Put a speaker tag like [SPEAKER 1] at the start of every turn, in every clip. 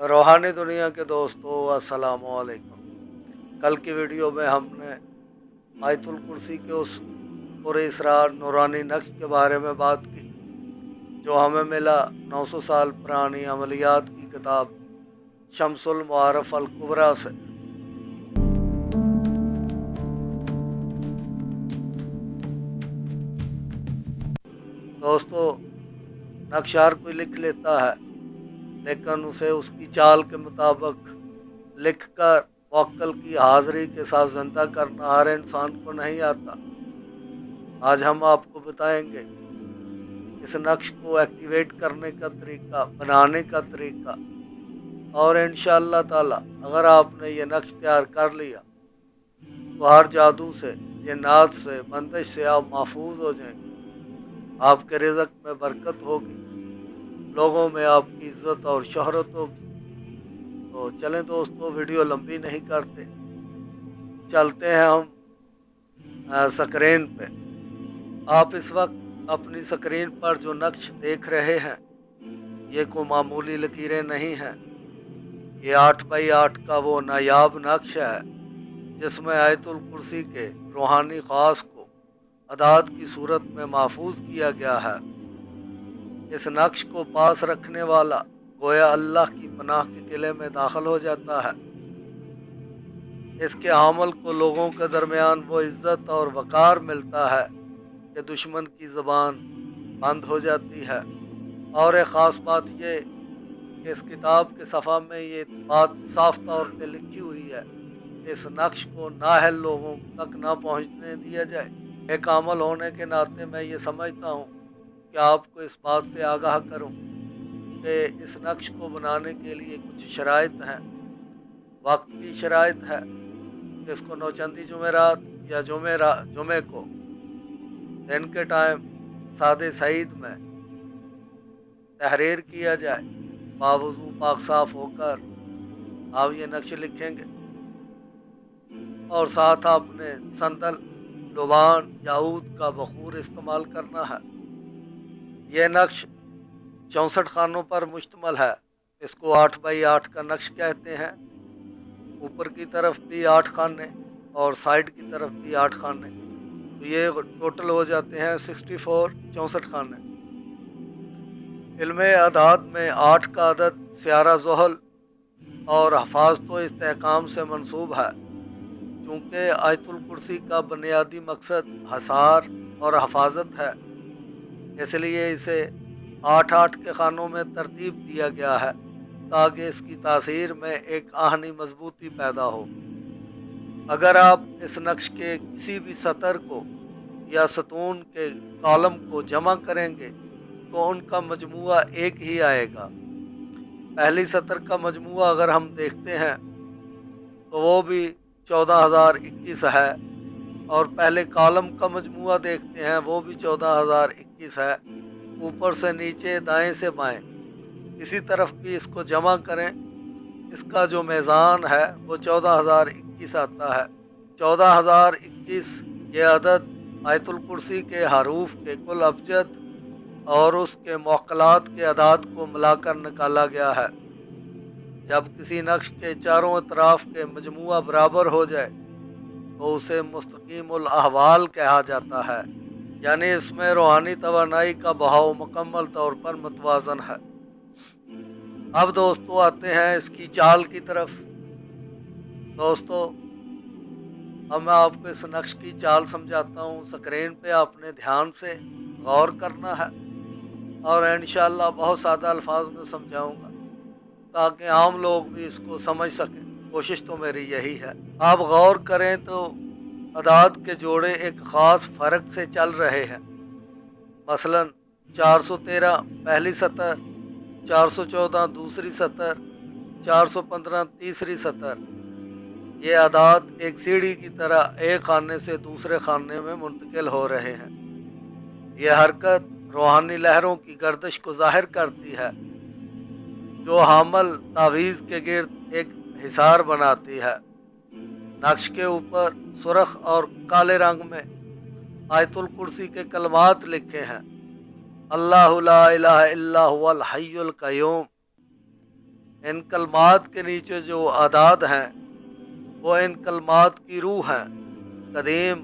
[SPEAKER 1] रूहानी दुनिया के दोस्तों अस्सलाम वालेकुम। कल की वीडियो में हमने आयतुल कुर्सी के उस पुर इसरार नूरानी नक्श के बारे में बात की जो हमें मिला 900 साल पुरानी अमलियात की किताब शम्सुल मुआरफ अल कुबरा से। दोस्तों, नक्श हर कोई लिख लेता है, लेकिन उसे उसकी चाल के मुताबिक लिख कर मुवक्किल की हाज़िरी के साथ ज़िंदा करना हर इंसान को नहीं आता। आज हम आपको बताएंगे इस नक्श को एक्टिवेट करने का तरीका, बनाने का तरीका, और इंशाअल्लाह ताला अगर आपने ये नक्श तैयार कर लिया तो हर जादू से, जिन्नात से, बंदिश से आप महफूज हो जाएंगे। आपके रिज़्क़ में बरकत होगी, लोगों में आपकी इज़्ज़त और शोहरत होगी। तो चलें दोस्तों, वीडियो लंबी नहीं करते, चलते हैं हम स्क्रीन पे। आप इस वक्त अपनी स्क्रीन पर जो नक्श देख रहे हैं ये कोई मामूली लकीरें नहीं हैं। ये 8x8 का वो नायाब नक्श है जिसमें आयतुल कुर्सी के रूहानी ख़ास को अदाद की सूरत में महफूज किया गया है। इस नक्श को पास रखने वाला गोया अल्लाह की पनाह के किले में दाखिल हो जाता है। इसके अमल को लोगों के दरमियान वो इज़्ज़त और वक़ार मिलता है कि दुश्मन की ज़बान बंद हो जाती है। और एक ख़ास बात ये कि इस किताब के सफ़ा में ये बात साफ तौर पे लिखी हुई है कि इस नक्श को नाअहल लोगों तक ना पहुँचने दिया जाए। एक अमल होने के नाते मैं ये समझता हूँ कि आपको इस बात से आगाह करूँ कि इस नक्श को बनाने के लिए कुछ शराइत हैं। वक्त की शराइत है कि इसको नौचंदी जुमेरात या जुमे को दिन के टाइम सादे सईद में तहरीर किया जाए। बावजू पाक साफ होकर आप ये नक्श लिखेंगे और साथ आपने संदल, लुबान, याऊद का बखूर इस्तेमाल करना है। यह नक्श 64 खानों पर मुश्तमल है। इसको 8x8 का नक्श कहते हैं। ऊपर की तरफ भी 8 खाने और साइड की तरफ भी 8 खाने, तो ये टोटल हो जाते हैं 64 खाने। इल्मे अदाद में 8 का अदद सियारा ज़ुहल और हफाज तो इस्तेहकाम से मंसूब है। चूँकि आयतुल कुर्सी का बुनियादी मकसद हसार और हफाजत है, इसलिए इसे 8-8 के खानों में तरतीब दिया गया है ताकि इसकी तासीर में एक आहनी मजबूती पैदा हो। अगर आप इस नक्श के किसी भी सतर को या सतून के कॉलम को जमा करेंगे तो उनका मजमुआ एक ही आएगा। पहली सतर का मजमुआ अगर हम देखते हैं तो वो भी 14,021 है, और पहले कॉलम का मजमुआ देखते हैं वो भी 14,021 है। ऊपर से नीचे, दाएं से बाएं, इसी तरफ भी इसको जमा करें, इसका जो मीज़ान है वो 14,021 आता है। 14,021 ये अदद आयतुल कुर्सी के हरूफ के कुल अबजद और उसके मुअक्कलात के अदाद को मिलाकर निकाला गया है। जब किसी नक्श के चारों अतराफ के मजमुआ बराबर हो जाए तो उसे मुस्तकीमुल अहवाल कहा जाता है, यानी इसमें रूहानी तवानाई का बहाव मुकम्मल तौर पर मुतवाज़न है। अब दोस्तों आते हैं इसकी चाल की तरफ। दोस्तों, अब मैं आपको इस नक्श की चाल समझाता हूँ। स्क्रीन पे आपने ध्यान से गौर करना है और इंशाअल्लाह बहुत सादा अल्फाज में समझाऊँगा ताकि आम लोग भी इसको समझ सकें। कोशिश तो मेरी यही है। आप गौर करें तो अदाद के जोड़े एक ख़ास फ़र्क से चल रहे हैं। मसलन 413 पहली सतर, 414 दूसरी सतर, 415 तीसरी सतर। ये अदाद एक सीढ़ी की तरह एक खाने से दूसरे खाने में मुंतकिल हो रहे हैं। यह हरकत रूहानी लहरों की गर्दिश को ज़ाहिर करती है जो हामल तावीज़ के गिर्द एक हिसार बनाती है। नक्श के ऊपर सुरख और काले रंग में आयतुल कुर्सी के कलमात लिखे हैं। अल्लाहु ला इलाहा इल्ला हुवल हय्युल क़य्यूम। इन कलमात के नीचे जो आदाद हैं वो इन कलमात की रूह हैं। कदीम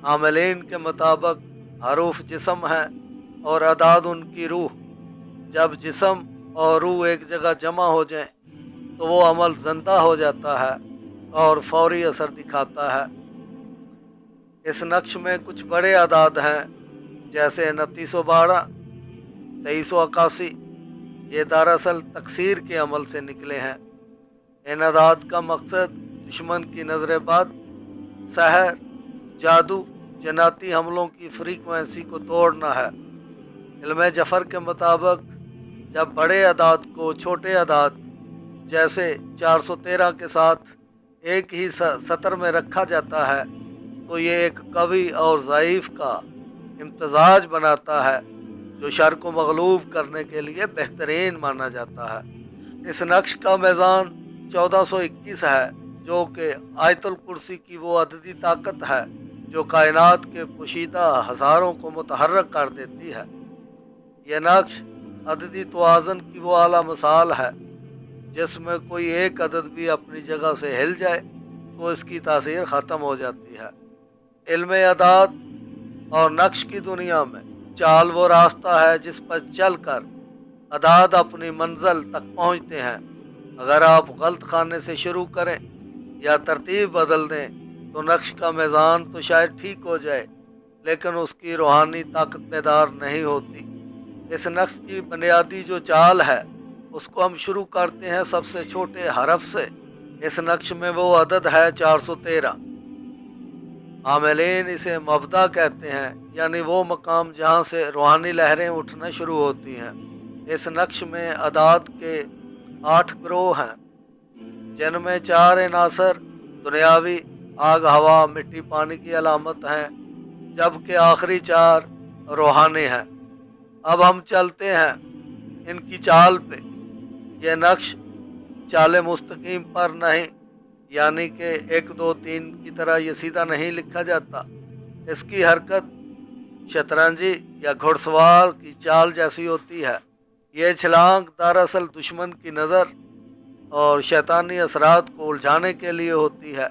[SPEAKER 1] आमलीन के मुताबिक हरूफ जिस्म हैं और आदाद उनकी रूह। जब जिस्म और रूह एक जगह जमा हो जाए तो वो अमल ज़िंदा हो जाता है और फौरी असर दिखाता है। इस नक्श में कुछ बड़े आदाद हैं जैसे 2912, 2381। ये दरअसल तकसीर के अमल से निकले हैं। इन आदाद का मकसद दुश्मन की नज़र बद, सहर, जादू, जन्नाती हमलों की फ्रीक्वेंसी को तोड़ना है। इल्म जफ़र के मुताबिक जब बड़े आदाद को छोटे आदाद जैसे 413 के साथ एक ही सतर में रखा जाता है तो ये एक कवी और ज़ईफ़ का इम्तजाज बनाता है जो शर को मगलूब करने के लिए बेहतरीन माना जाता है। इस नक्श का मीज़ान 1421 है जो कि आयतुल कुर्सी की वो अददी ताकत है जो कायनात के पोशीदा हज़ारों को मुतहर्रक कर देती है। यह नक्श अददी तवाज़ुन की वो आला मिसाल है जिसमें कोई एक अदद भी अपनी जगह से हिल जाए तो इसकी तासीर ख़त्म हो जाती है। इल्म अदाद और नक्श की दुनिया में चाल वो रास्ता है जिस पर चल कर अदाद अपनी मंजिल तक पहुँचते हैं। अगर आप गलत खाने से शुरू करें या तरतीब बदल दें तो नक्श का मीज़ान तो शायद ठीक हो जाए लेकिन उसकी रूहानी ताकत बेदार नहीं होती। इस नक्श की बुनियादी जो चाल है उसको हम शुरू करते हैं सबसे छोटे हरफ से। इस नक्श में वो अदद है 413। आमिलीन इसे मबदा कहते हैं यानी वो मकाम जहाँ से रूहानी लहरें उठना शुरू होती हैं। इस नक्श में अदाद के 8 ग्रोह हैं जिनमें 4 अनासर दुनियावी आग, हवा, मिट्टी, पानी की अलामत हैं जबकि आखिरी 4 रूहानी हैं। अब हम चलते हैं इनकी चाल पे। यह नक्श चाल मुस्तकीम पर नहीं यानी कि 1 2 3 की तरह ये सीधा नहीं लिखा जाता। इसकी हरकत शतरंजी या घुड़सवार की चाल जैसी होती है। ये छलांग दरअसल दुश्मन की नज़र और शैतानी असरात को उलझाने के लिए होती है।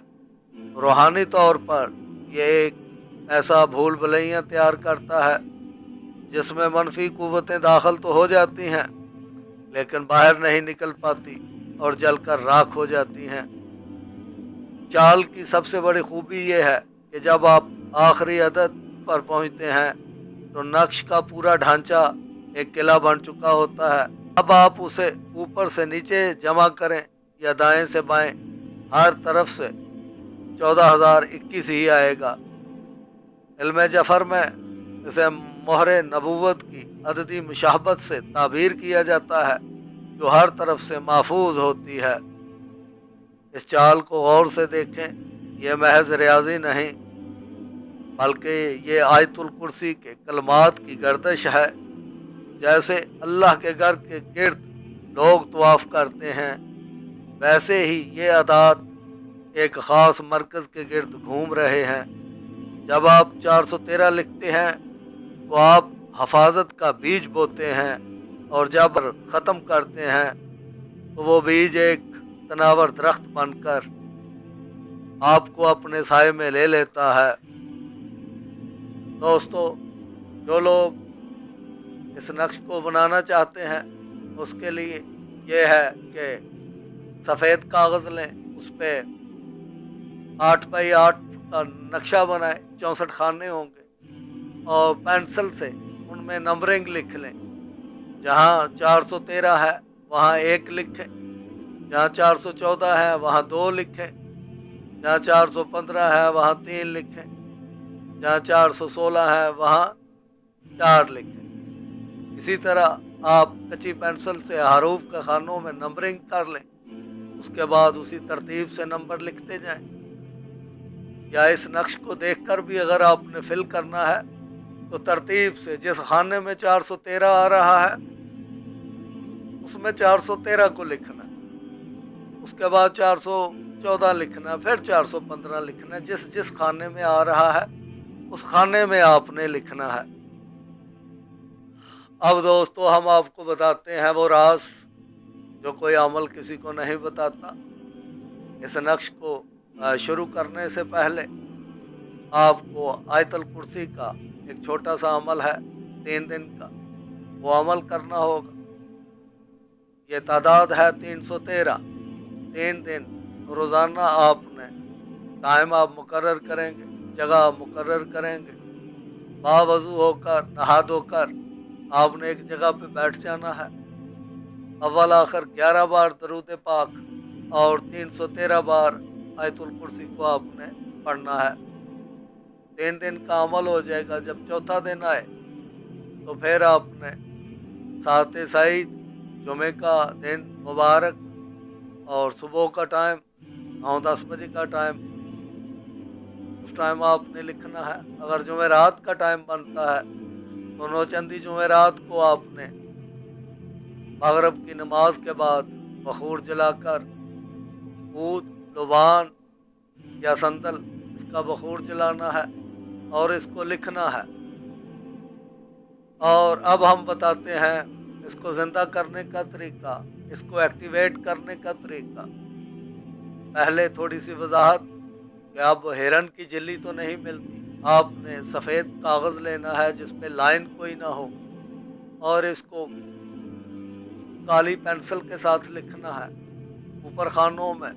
[SPEAKER 1] रूहानी तौर पर यह एक ऐसा भूल भुलैया तैयार करता है जिसमें मनफी कुव्वतें दाखिल तो हो जाती हैं लेकिन बाहर नहीं निकल पाती और जलकर राख हो जाती हैं। चाल की सबसे बड़ी खूबी यह है कि जब आप आखिरी अदद पर पहुंचते हैं तो नक्श का पूरा ढांचा एक किला बन चुका होता है। अब आप उसे ऊपर से नीचे जमा करें या दाएं से बाएं, हर तरफ से 14,021 ही आएगा। इल्म जफ़र में इसे मोहरे नबूवत की अददी मुशाहबत से ताबीर किया जाता है जो हर तरफ से महफूज होती है। इस चाल को गौर से देखें। यह महज रियाजी नहीं बल्कि ये आयतुल कुर्सी के कलमात की गर्दिश है। जैसे अल्लाह के घर के गिर्द लोग तवाफ़ करते हैं वैसे ही ये अदाद एक ख़ास मरकज़ के गिर्द घूम रहे हैं। जब आप 413 लिखते हैं तो आप हफाजत का बीज बोते हैं और जब ख़त्म करते हैं तो वो बीज एक तनावर दरख्त बनकर आपको अपने साए में ले लेता है। दोस्तों, जो लोग इस नक्श को बनाना चाहते हैं उसके लिए ये है कि सफ़ेद कागज़ लें, उस पर 8 बाई 8 का नक्शा बनाएं, 64 खाने होंगे और पेंसिल से उनमें नंबरिंग लिख लें। जहाँ 413 है वहाँ 1 लिखें, जहाँ 414 है वहाँ 2 लिखें, जहाँ 415 है वहाँ 3 लिखें, जहाँ 416 है वहाँ 4 लिखें। इसी तरह आप कच्ची पेंसिल से हरूफ के खानों में नंबरिंग कर लें, उसके बाद उसी तरतीब से नंबर लिखते जाएं। या इस नक्श को देखकर भी अगर आपने फिल करना है तो तरतीब से जिस खाने में 413 आ रहा है उसमें 413 को लिखना, उसके बाद 414 लिखना, फिर 415 लिखना। जिस जिस खाने में आ रहा है उस खाने में आपने लिखना है। अब दोस्तों, हम आपको बताते हैं वो राज जो कोई अमल किसी को नहीं बताता। इस नक्श को शुरू करने से पहले आपको आयतल कुर्सी का एक छोटा सा अमल है 3 दिन का, वो अमल करना होगा। ये तादाद है 313। 3 दिन रोज़ाना आपने टाइम आप मुकर्रर करेंगे, जगह मुकर्रर करेंगे, बावज़ू होकर नहा धोकर आपने एक जगह पे बैठ जाना है। अव्वल आखिर 11 बार दरूद पाक और 313 बार आयतुल कुर्सी को आपने पढ़ना है। 3 दिन का अमल हो जाएगा। जब चौथा दिन आए तो फिर आपने सात सईद जुमे का दिन मुबारक और सुबह का टाइम 9-10 बजे का टाइम, उस टाइम आपने लिखना है। अगर जुमेरात का टाइम बनता है तो नौचंदी जुमेरात को आपने मगरब की नमाज के बाद बखूर जलाकर ऊद, लुबान या संदल इसका बखूर जलाना है और इसको लिखना है। और अब हम बताते हैं इसको ज़िंदा करने का तरीका, इसको एक्टिवेट करने का तरीका। पहले थोड़ी सी वजाहत कि अब हिरन की झिल्ली तो नहीं मिलती। आपने सफ़ेद कागज़ लेना है जिस पे लाइन कोई ना हो और इसको काली पेंसिल के साथ लिखना है। ऊपर खानों में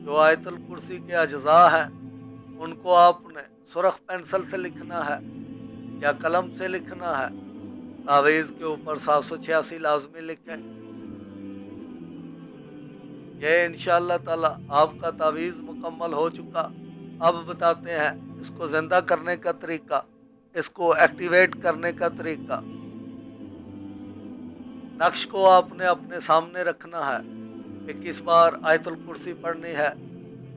[SPEAKER 1] जो आयतुल कुर्सी के अज्जा हैं उनको आपने सुर्ख पेंसिल से लिखना है या कलम से लिखना है। तावीज़ के ऊपर 786 लाजमी लिखें। ये इंशाअल्लाह ताला आपका तावीज़ मुकम्मल हो चुका। अब बताते हैं इसको ज़िंदा करने का तरीका, इसको एक्टिवेट करने का तरीका। नक्श को आपने अपने सामने रखना है। 21 बार आयतुल कुर्सी पढ़नी है।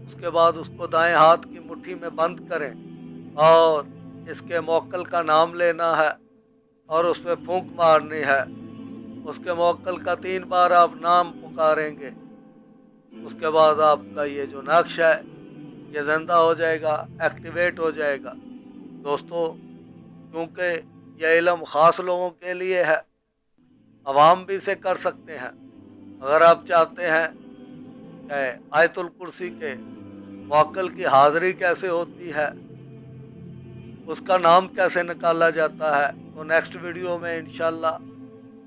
[SPEAKER 1] उसके बाद उसको दाएं हाथ की मुट्ठी में बंद करें और इसके मौक्कल का नाम लेना है और उस पर फूंक मारनी है। उसके मौक्कल का 3 बार आप नाम पुकारेंगे। उसके बाद आपका ये जो नक्श है ये ज़िंदा हो जाएगा, एक्टिवेट हो जाएगा। दोस्तों, क्योंकि यह इल्म ख़ास लोगों के लिए है, अवाम भी इसे कर सकते हैं। अगर आप चाहते हैं कि आयतुल कुर्सी के मौक्कल की हाज़िरी कैसे होती है, उसका नाम कैसे निकाला जाता है, तो नेक्स्ट वीडियो में इंशाल्लाह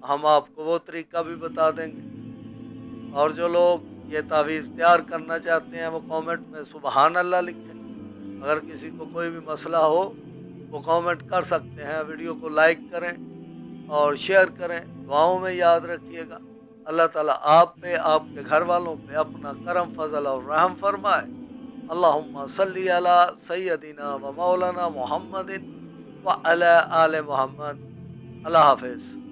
[SPEAKER 1] हम आपको वो तरीका भी बता देंगे। और जो लोग ये तावीज़ तैयार करना चाहते हैं वो कमेंट में सुबहान अल्लाह लिखें। अगर किसी को कोई भी मसला हो वो कमेंट कर सकते हैं। वीडियो को लाइक करें और शेयर करें। दुआओं में याद रखिएगा। अल्लाह ताला आप पे, आपके घर वालों पे अपना करम फजल और रहम फरमाए। अल्लाहुम्मा सल्ली अला सय्यदिना व मौलाना मुहम्मदिन व अला आले मुहम्मद। अल्लाह हाफिज़।